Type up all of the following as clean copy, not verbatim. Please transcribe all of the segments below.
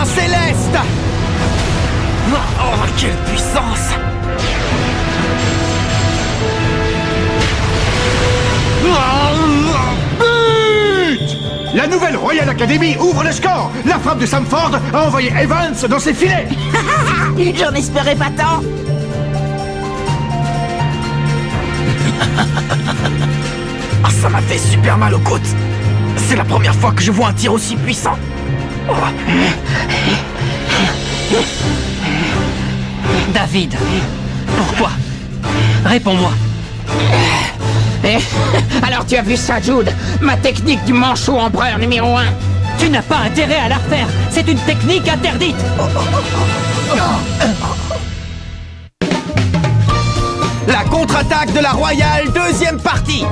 Main céleste! Oh, quelle puissance! But! La nouvelle Royal Academy ouvre le score. La frappe de Sam Ford a envoyé Evans dans ses filets. J'en espérais pas tant. Ah, ça m'a fait super mal aux côtes. C'est la première fois que je vois un tir aussi puissant. Oh. David, pourquoi? Réponds-moi. Alors tu as vu ça, Jude? Ma technique du manchot empereur numéro 1. Tu n'as pas intérêt à la refaire. C'est une technique interdite. La contre-attaque de la Royale, deuxième partie.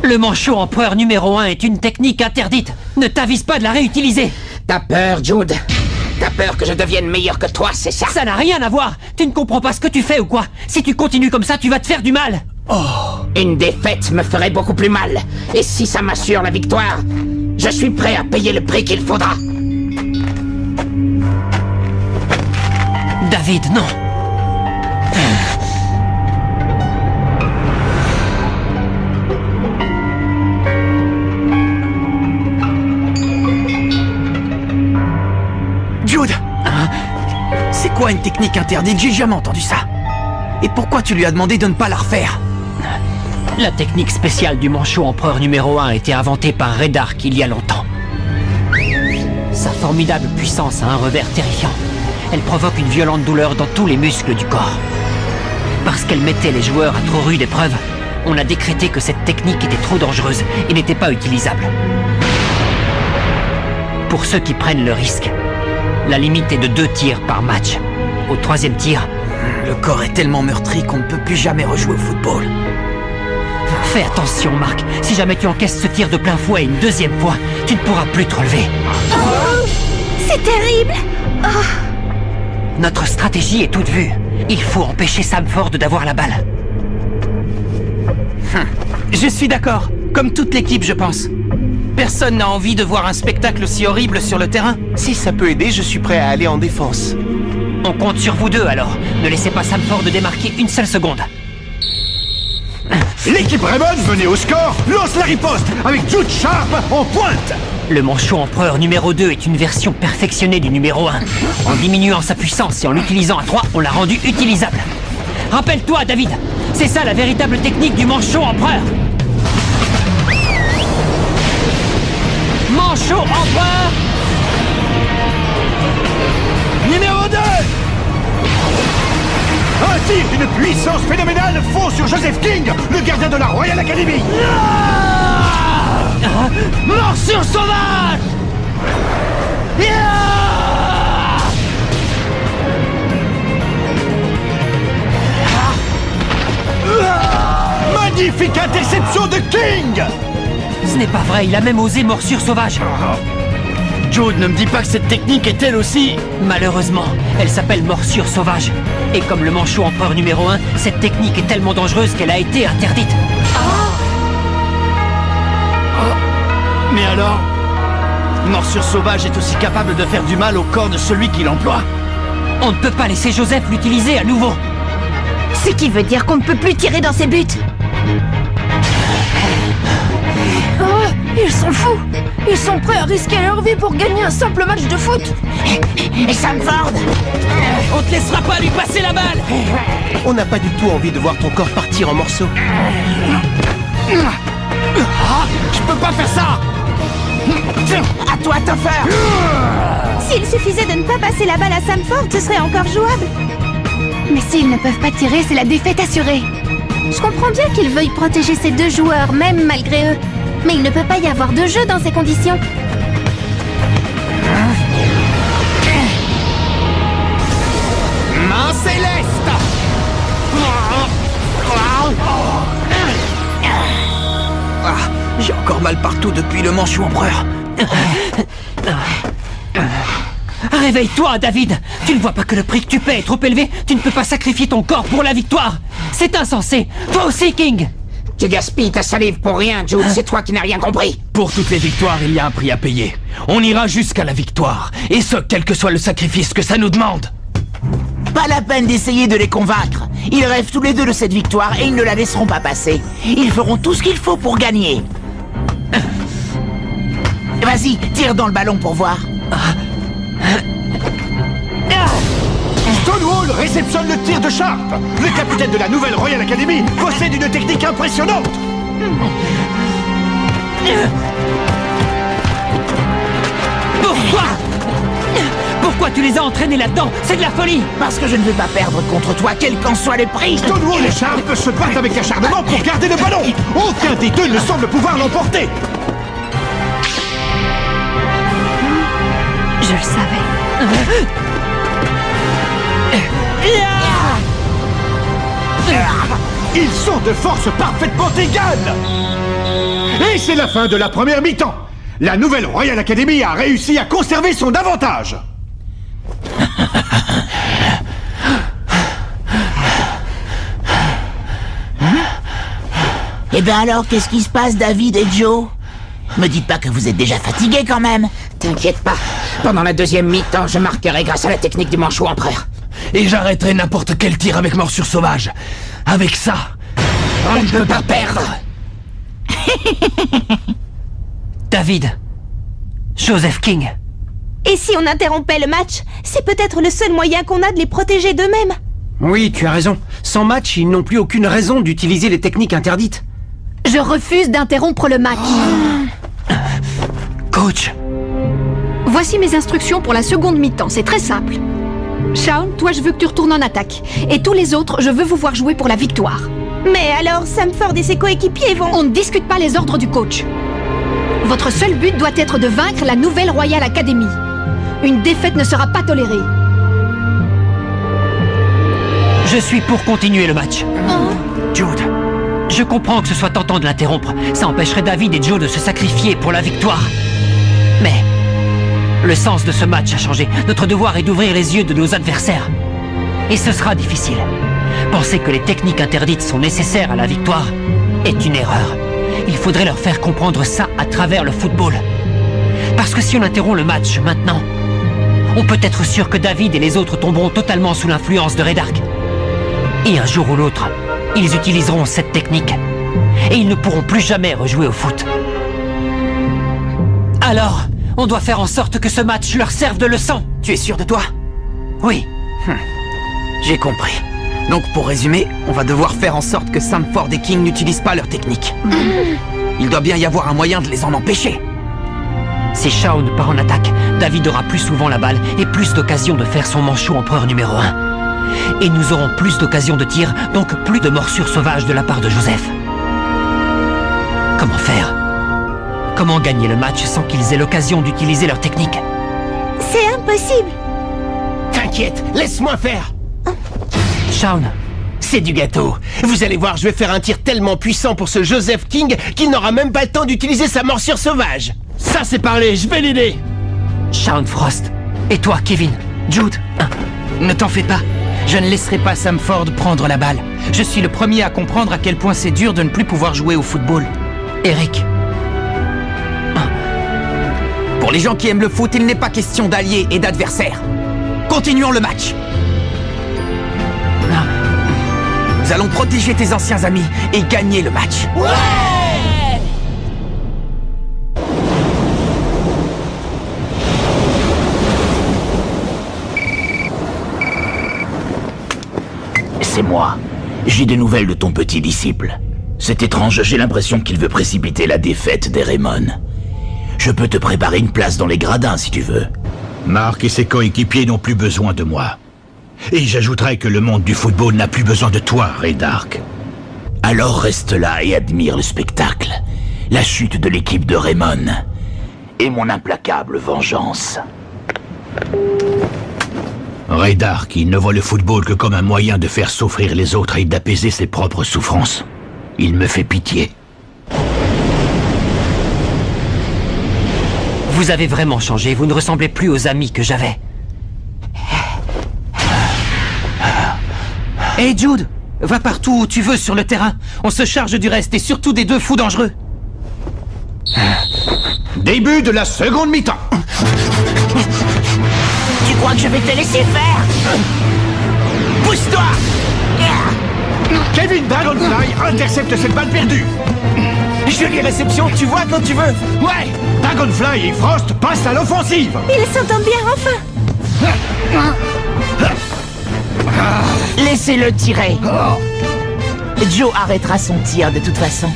Le manchot empereur numéro 1 est une technique interdite. Ne t'avise pas de la réutiliser. T'as peur, Jude? T'as peur que je devienne meilleur que toi, c'est ça? Ça n'a rien à voir. Tu ne comprends pas ce que tu fais ou quoi? Si tu continues comme ça, tu vas te faire du mal. Une défaite me ferait beaucoup plus mal. Et si ça m'assure la victoire, je suis prêt à payer le prix qu'il faudra. David, non. Jude! C'est quoi une technique interdite? J'ai jamais entendu ça. Et pourquoi tu lui as demandé de ne pas la refaire? La technique spéciale du manchot empereur numéro 1 a été inventée par Red Ark il y a longtemps. Sa formidable puissance a un revers terrifiant. Elle provoque une violente douleur dans tous les muscles du corps. Parce qu'elle mettait les joueurs à trop rude épreuve, on a décrété que cette technique était trop dangereuse et n'était pas utilisable. Pour ceux qui prennent le risque, la limite est de 2 tirs par match. Au 3e tir, le corps est tellement meurtri qu'on ne peut plus jamais rejouer au football. Fais attention, Mark. Si jamais tu encaisses ce tir de plein fouet une 2e fois, tu ne pourras plus te relever. Oh, c'est terrible. Oh. Notre stratégie est toute vue. Il faut empêcher Sam Ford d'avoir la balle. Je suis d'accord. Comme toute l'équipe, je pense. Personne n'a envie de voir un spectacle aussi horrible sur le terrain. Si ça peut aider, je suis prêt à aller en défense. On compte sur vous deux, alors. Ne laissez pas Sam Ford démarquer une seule seconde. L'équipe Raymond, menée au score, lance la riposte avec Jude Sharp en pointe. Le manchot empereur numéro 2 est une version perfectionnée du numéro 1. En diminuant sa puissance et en l'utilisant à 3, on l'a rendu utilisable. Rappelle-toi, David, c'est ça la véritable technique du manchot empereur. Manchot empereur Numéro 2. Un tir d'une puissance phénoménale fonce sur Joseph King, le gardien de la Royal Academy. Morsure sauvage. Magnifique interception de King. Ce n'est pas vrai, il a même osé morsure sauvage. Jude, ne me dis pas que cette technique est elle aussi... Malheureusement, elle s'appelle morsure sauvage. Et comme le manchot empereur numéro 1, cette technique est tellement dangereuse qu'elle a été interdite. Mais alors, morsure sauvage est aussi capable de faire du mal au corps de celui qui l'emploie. On ne peut pas laisser Joseph l'utiliser à nouveau. Ce qui veut dire qu'on ne peut plus tirer dans ses buts. Oh, ils sont fous. Ils sont prêts à risquer leur vie pour gagner un simple match de foot. Et Sam Ford? On te laissera pas lui passer la balle. On n'a pas du tout envie de voir ton corps partir en morceaux. Je peux pas faire ça. À toi de te faire. S'il suffisait de ne pas passer la balle à Sam Ford, ce serait encore jouable. Mais s'ils ne peuvent pas tirer, c'est la défaite assurée. Je comprends bien qu'ils veuillent protéger ces 2 joueurs, même malgré eux. Mais il ne peut pas y avoir de jeu dans ces conditions. Main céleste. J'ai encore mal partout depuis le manchot empereur. Réveille-toi, David. Tu ne vois pas que le prix que tu paies est trop élevé? Tu ne peux pas sacrifier ton corps pour la victoire. C'est insensé. Toi aussi, King. Tu gaspilles ta salive pour rien, Jude, c'est toi qui n'as rien compris. Pour toutes les victoires, il y a un prix à payer. On ira jusqu'à la victoire. Et ce, quel que soit le sacrifice que ça nous demande. Pas la peine d'essayer de les convaincre. Ils rêvent tous les deux de cette victoire et ils ne la laisseront pas passer. Ils feront tout ce qu'il faut pour gagner. Vas-y, tire dans le ballon pour voir. Stonewall réceptionne le tir de Sharp. Le capitaine de la nouvelle Royal Academy possède une technique impressionnante. Pourquoi tu les as entraînés là-dedans? C'est de la folie! Parce que je ne veux pas perdre contre toi, quel qu'en soit le prix. Stonewall et Sharp se battent avec acharnement pour garder le ballon. Aucun des deux ne semble pouvoir l'emporter. Je le savais. Ils sont de force parfaitement égales. Et c'est la fin de la première mi-temps. La nouvelle Royal Academy a réussi à conserver son avantage. Eh ben alors, qu'est-ce qui se passe, David et Joe? Me dites pas que vous êtes déjà fatigués quand même. T'inquiète pas, pendant la deuxième mi-temps, je marquerai grâce à la technique du manchot empereur. Et j'arrêterai n'importe quel tir avec morsure sauvage. Avec ça, on ne peut pas perdre. David, Joseph King. Et si on interrompait le match? C'est peut-être le seul moyen qu'on a de les protéger d'eux-mêmes. Oui, tu as raison. Sans match, ils n'ont plus aucune raison d'utiliser les techniques interdites. Je refuse d'interrompre le match. coach. Voici mes instructions pour la seconde mi-temps, c'est très simple. Shaun, toi je veux que tu retournes en attaque. Et tous les autres, je veux vous voir jouer pour la victoire. Mais alors, Samford et ses coéquipiers vont... On ne discute pas les ordres du coach. Votre seul but doit être de vaincre la nouvelle Royal Academy. Une défaite ne sera pas tolérée. Je suis pour continuer le match. Jude. Je comprends que ce soit tentant de l'interrompre. Ça empêcherait David et Joe de se sacrifier pour la victoire. Mais le sens de ce match a changé. Notre devoir est d'ouvrir les yeux de nos adversaires. Et ce sera difficile. Penser que les techniques interdites sont nécessaires à la victoire est une erreur. Il faudrait leur faire comprendre ça à travers le football. Parce que si on interrompt le match maintenant, on peut être sûr que David et les autres tomberont totalement sous l'influence de Redark. Et un jour ou l'autre, ils utiliseront cette technique. Et ils ne pourront plus jamais rejouer au foot. Alors, on doit faire en sorte que ce match leur serve de leçon. Tu es sûr de toi? Oui. J'ai compris. Donc pour résumer, on va devoir faire en sorte que Samford et King n'utilisent pas leur technique. Il doit bien y avoir un moyen de les en empêcher. Si Shaun part en attaque, David aura plus souvent la balle et plus d'occasions de faire son manchot empereur numéro 1. Et nous aurons plus d'occasions de tir, donc plus de morsures sauvages de la part de Joseph. Comment faire? Comment gagner le match sans qu'ils aient l'occasion d'utiliser leur technique? C'est impossible. T'inquiète, laisse-moi faire. Shaun, C'est du gâteau. Vous allez voir, je vais faire un tir tellement puissant pour ce Joseph King qu'il n'aura même pas le temps d'utiliser sa morsure sauvage. Ça c'est parlé, je vais l'aider. Shaun Frost. Et toi, Kevin? Jude? Ne t'en fais pas. Je ne laisserai pas Samford prendre la balle. Je suis le premier à comprendre à quel point c'est dur de ne plus pouvoir jouer au football. Eric? Pour les gens qui aiment le foot, il n'est pas question d'alliés et d'adversaires. Continuons le match. Nous allons protéger tes anciens amis et gagner le match. C'est moi. J'ai des nouvelles de ton petit disciple. C'est étrange, j'ai l'impression qu'il veut précipiter la défaite des Raymond. Je peux te préparer une place dans les gradins si tu veux. Mark et ses coéquipiers n'ont plus besoin de moi. Et j'ajouterais que le monde du football n'a plus besoin de toi, Redark. Alors reste là et admire le spectacle. La chute de l'équipe de Raymond. Et mon implacable vengeance. Redark, il ne voit le football que comme un moyen de faire souffrir les autres et d'apaiser ses propres souffrances. Il me fait pitié. Vous avez vraiment changé, vous ne ressemblez plus aux amis que j'avais. Hey Jude, Va partout où tu veux sur le terrain. On se charge du reste et surtout des deux fous dangereux. Début de la seconde mi-temps. Tu crois que je vais te laisser faire? Pousse-toi! Kevin Dragonfly intercepte cette balle perdue. Jolie réception, tu vois quand tu veux. Ouais. Dragonfly et Frost passent à l'offensive. Ils s'entendent bien enfin. Laissez-le tirer. Joe arrêtera son tir de toute façon.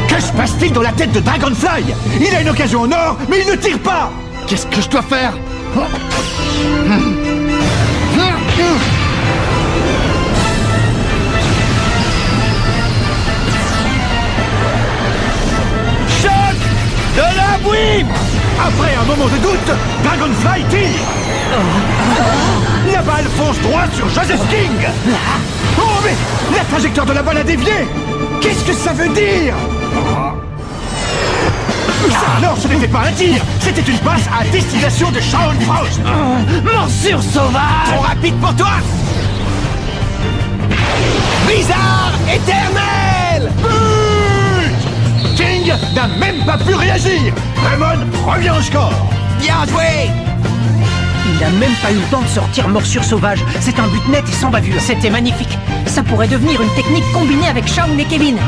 Que se passe-t-il dans la tête de Dragonfly? Il a une occasion en or, mais il ne tire pas. Qu'est-ce que je dois faire? Choc de la bouille. Après un moment de doute, Dragonfly tire. La balle fonce droit sur Joseph King. Oh mais la trajectoire de la balle a dévié. Qu'est-ce que ça veut dire? Alors ce n'était pas un tir, c'était une passe à destination de Shaun Frost. Morsure sauvage! Trop rapide pour toi. Blizzard éternel. But! King n'a même pas pu réagir. Raymond revient au score. Bien joué. Il n'a même pas eu le temps de sortir morsure sauvage. C'est un but net et sans bavure. C'était magnifique. Ça pourrait devenir une technique combinée avec Shaun et Kevin.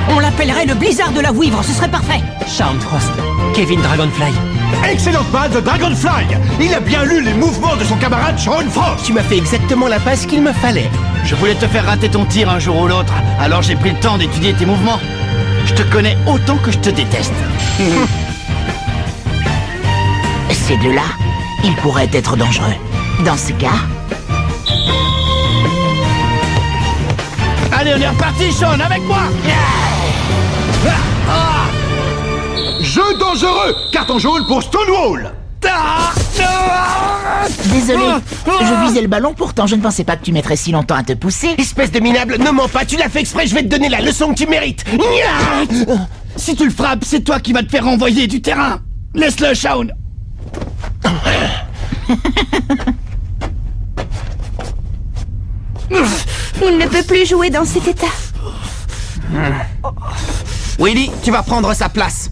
On l'appellerait le blizzard de la vouivre, ce serait parfait. Shaun Frost, Kevin Dragonfly. Excellente balle de Dragonfly. Il a bien lu les mouvements de son camarade Shaun Frost. Tu m'as fait exactement la passe qu'il me fallait. Je voulais te faire rater ton tir un jour ou l'autre, alors j'ai pris le temps d'étudier tes mouvements. Je te connais autant que je te déteste. Ces deux-là, ils pourraient être dangereux. Dans ce cas... Allez, on est reparti, Shaun, avec moi. Jeu dangereux. Carton jaune pour Stonewall. Désolé, je visais le ballon, pourtant je ne pensais pas que tu mettrais si longtemps à te pousser. Espèce de minable, ne mens pas, tu l'as fait exprès, je vais te donner la leçon que tu mérites. Si tu le frappes, c'est toi qui vas te faire renvoyer du terrain. Laisse-le, Shaun. Il ne peut plus jouer dans cet état. Willy, tu vas prendre sa place.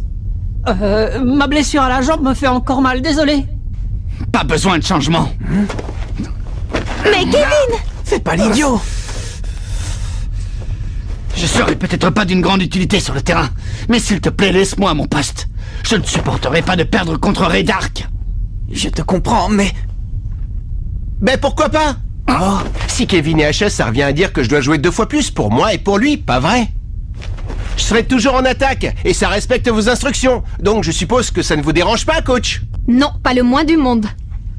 Ma blessure à la jambe me fait encore mal, désolé. Pas besoin de changement. Mais Kevin! Fais pas l'idiot. Je serai peut-être pas d'une grande utilité sur le terrain, mais s'il te plaît, laisse-moi à mon poste. Je ne supporterai pas de perdre contre Ray Dark. Je te comprends, mais... Ben pourquoi pas? Oh, si Kevin est HS, ça revient à dire que je dois jouer 2 fois plus pour moi et pour lui, pas vrai? Je serai toujours en attaque, et ça respecte vos instructions. Donc je suppose que ça ne vous dérange pas, coach? Non, pas le moins du monde.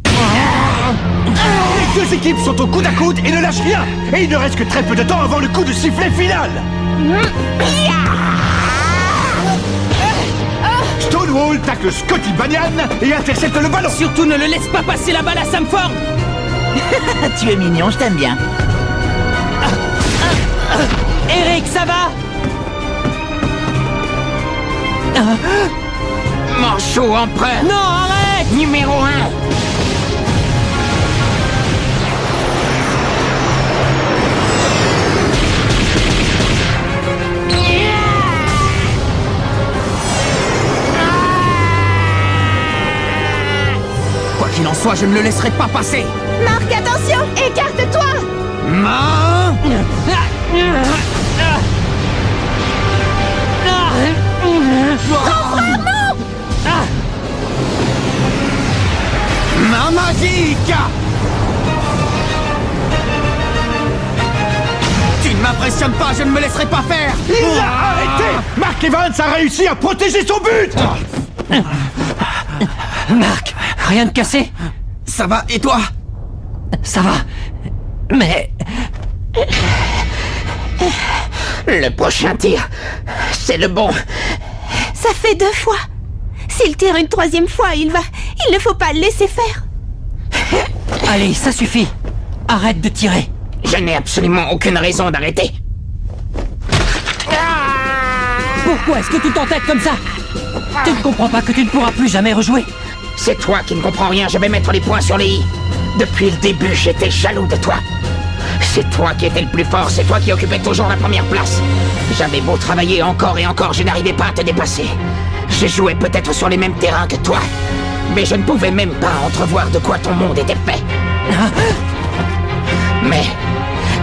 Les deux équipes sont au coude à coude et ne lâchent rien. Et il ne reste que très peu de temps avant le coup de sifflet final. Stonewall tacle Scotty Banyan et intercepte le ballon. Surtout ne le laisse pas passer la balle à Sam Ford. Tu es mignon, je t'aime bien. Eric, ça va? Manchot empereur. Non, arrête! Numéro 1. Quoi qu'il en soit, je ne le laisserai pas passer. Marc, attention! Écarte-toi! Main. Main magique. Tu ne m'impressionnes pas, je ne me laisserai pas faire. Il l'a arrêté. Mark Evans a réussi à protéger son but. Marc, rien de cassé? Ça va, et toi? Ça va. Mais... Le prochain tir, c'est le bon. Ça fait 2 fois. S'il tire une 3e fois, il ne faut pas le laisser faire. Allez, ça suffit. Arrête de tirer. Je n'ai absolument aucune raison d'arrêter. Pourquoi est-ce que tu t'entêtes comme ça? Tu ne comprends pas que tu ne pourras plus jamais rejouer? C'est toi qui ne comprends rien, je vais mettre les points sur les i. Depuis le début, j'étais jaloux de toi. C'est toi qui étais le plus fort, c'est toi qui occupais toujours la première place. J'avais beau travailler encore et encore, je n'arrivais pas à te dépasser. Je jouais peut-être sur les mêmes terrains que toi, mais je ne pouvais même pas entrevoir de quoi ton monde était fait. Mais,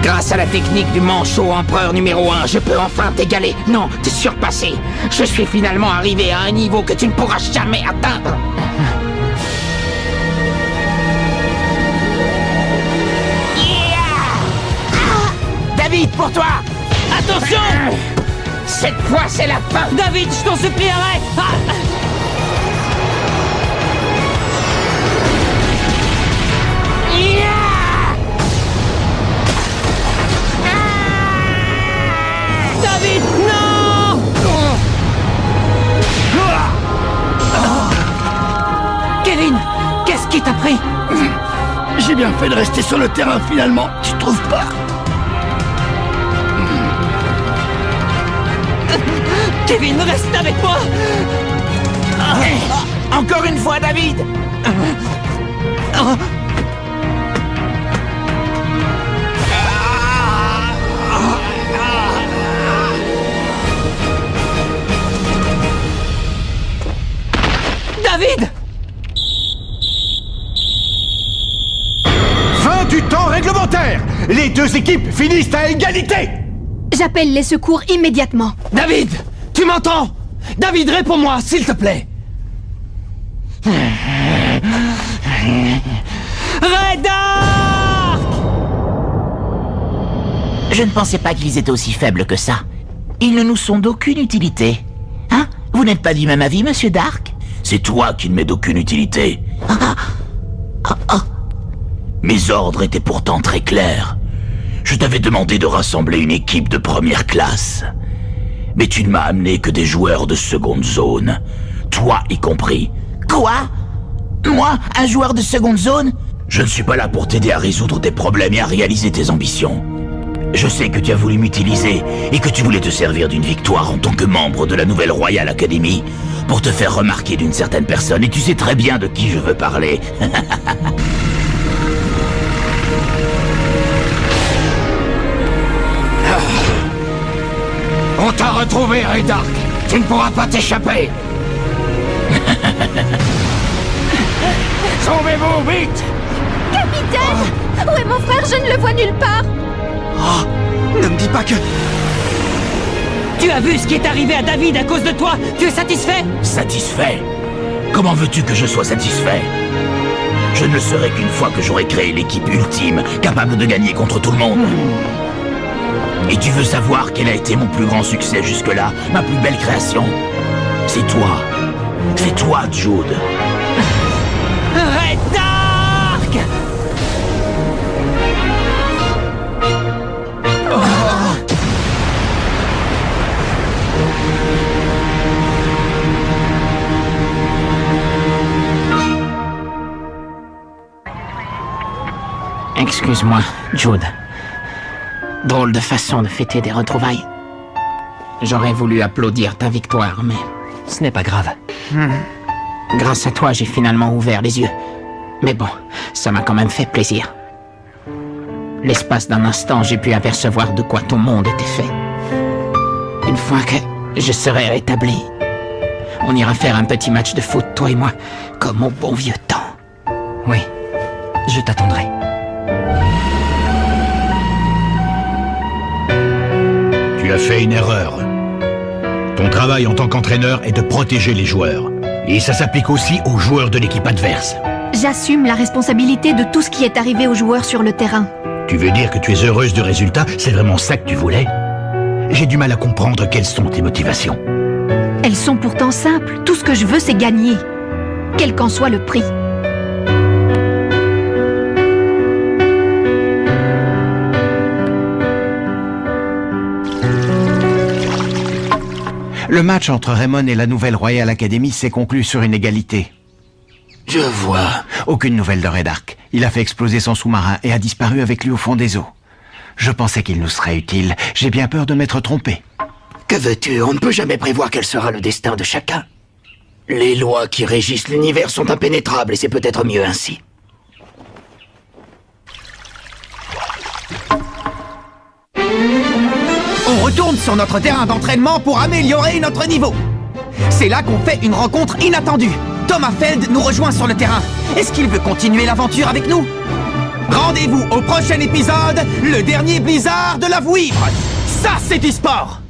grâce à la technique du manchot empereur numéro 1, je peux enfin t'égaler, non, te surpasser. Je suis finalement arrivé à un niveau que tu ne pourras jamais atteindre. David, pour toi! Attention! Cette fois, c'est la fin! David, je t'en supplie, arrête! David, non! Kevin, qu'est-ce qui t'a pris? J'ai bien fait de rester sur le terrain finalement, tu trouves pas? Kevin, reste avec moi! Encore une fois, David! David! Fin du temps réglementaire! Les deux équipes finissent à égalité! J'appelle les secours immédiatement. David! Tu m'entends? David, réponds-moi, s'il te plaît! Red Dark! Je ne pensais pas qu'ils étaient aussi faibles que ça. Ils ne nous sont d'aucune utilité. Hein? Vous n'êtes pas du même avis, Monsieur Dark? C'est toi qui ne m'es d'aucune utilité. Mes ordres étaient pourtant très clairs. Je t'avais demandé de rassembler une équipe de première classe. Mais tu ne m'as amené que des joueurs de seconde zone. Toi y compris. Quoi? Moi, un joueur de seconde zone? Je ne suis pas là pour t'aider à résoudre tes problèmes et à réaliser tes ambitions. Je sais que tu as voulu m'utiliser et que tu voulais te servir d'une victoire en tant que membre de la nouvelle Royal Academy pour te faire remarquer d'une certaine personne, et tu sais très bien de qui je veux parler. On t'a retrouvé, Red Dark. Tu ne pourras pas t'échapper. Sauvez-vous, vite! Capitaine! Où est mon frère? Je ne le vois nulle part. Oh, ne me dis pas que... Tu as vu ce qui est arrivé à David à cause de toi? Tu es satisfait? Satisfait? Comment veux-tu que je sois satisfait? Je ne le serai qu'une fois que j'aurai créé l'équipe ultime, capable de gagner contre tout le monde. Et tu veux savoir quel a été mon plus grand succès jusque-là, ma plus belle création? C'est toi. C'est toi, Jude. Red Dark! Excuse-moi, Jude. Drôle de façon de fêter des retrouvailles. J'aurais voulu applaudir ta victoire, mais... Ce n'est pas grave. Grâce à toi, j'ai finalement ouvert les yeux. Mais bon, ça m'a quand même fait plaisir. L'espace d'un instant, j'ai pu apercevoir de quoi ton monde était fait. Une fois que je serai rétabli, on ira faire un petit match de foot, toi et moi, comme au bon vieux temps. Oui, je t'attendrai. Tu as fait une erreur. Ton travail en tant qu'entraîneur est de protéger les joueurs. Et ça s'applique aussi aux joueurs de l'équipe adverse. J'assume la responsabilité de tout ce qui est arrivé aux joueurs sur le terrain. Tu veux dire que tu es heureuse du résultat? C'est vraiment ça que tu voulais? J'ai du mal à comprendre quelles sont tes motivations. Elles sont pourtant simples. Tout ce que je veux, c'est gagner. Quel qu'en soit le prix. Le match entre Raymond et la nouvelle Royal Academy s'est conclu sur une égalité. Je vois. Aucune nouvelle de Red Dark. Il a fait exploser son sous-marin et a disparu avec lui au fond des eaux. Je pensais qu'il nous serait utile. J'ai bien peur de m'être trompé. Que veux-tu? On ne peut jamais prévoir quel sera le destin de chacun. Les lois qui régissent l'univers sont impénétrables et c'est peut-être mieux ainsi. On retourne sur notre terrain d'entraînement pour améliorer notre niveau. C'est là qu'on fait une rencontre inattendue. Thomas Feld nous rejoint sur le terrain. Est-ce qu'il veut continuer l'aventure avec nous? Rendez-vous au prochain épisode, le dernier blizzard de la Vouivre. Ça, c'est du sport!